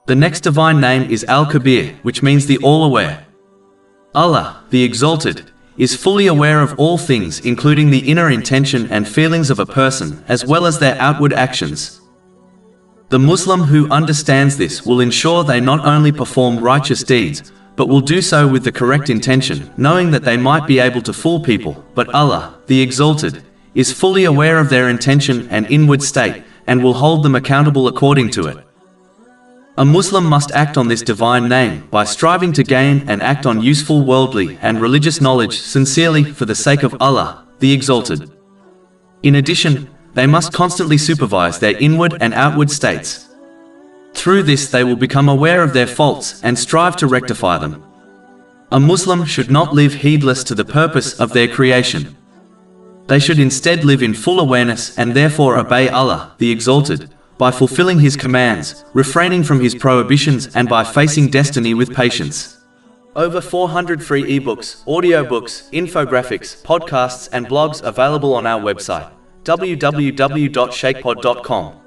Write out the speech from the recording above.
The next divine name is Al-Khabir, which means the all-aware. Allah, the Exalted, is fully aware of all things, including the inner intention and feelings of a person, as well as their outward actions. The Muslim who understands this will ensure they not only perform righteous deeds, but will do so with the correct intention, knowing that they might be able to fool people, but Allah, the Exalted, is fully aware of their intention and inward state, and will hold them accountable according to it. A Muslim must act on this divine name by striving to gain and act on useful worldly and religious knowledge sincerely for the sake of Allah, the Exalted. In addition, they must constantly supervise their inward and outward states. Through this they will become aware of their faults and strive to rectify them. A Muslim should not live heedless to the purpose of their creation. They should instead live in full awareness and therefore obey Allah, the Exalted, by fulfilling His commands, refraining from His prohibitions, and by facing destiny with patience. Over 400 free ebooks, audiobooks, infographics, podcasts and blogs available on our website, www.shaykhpod.com.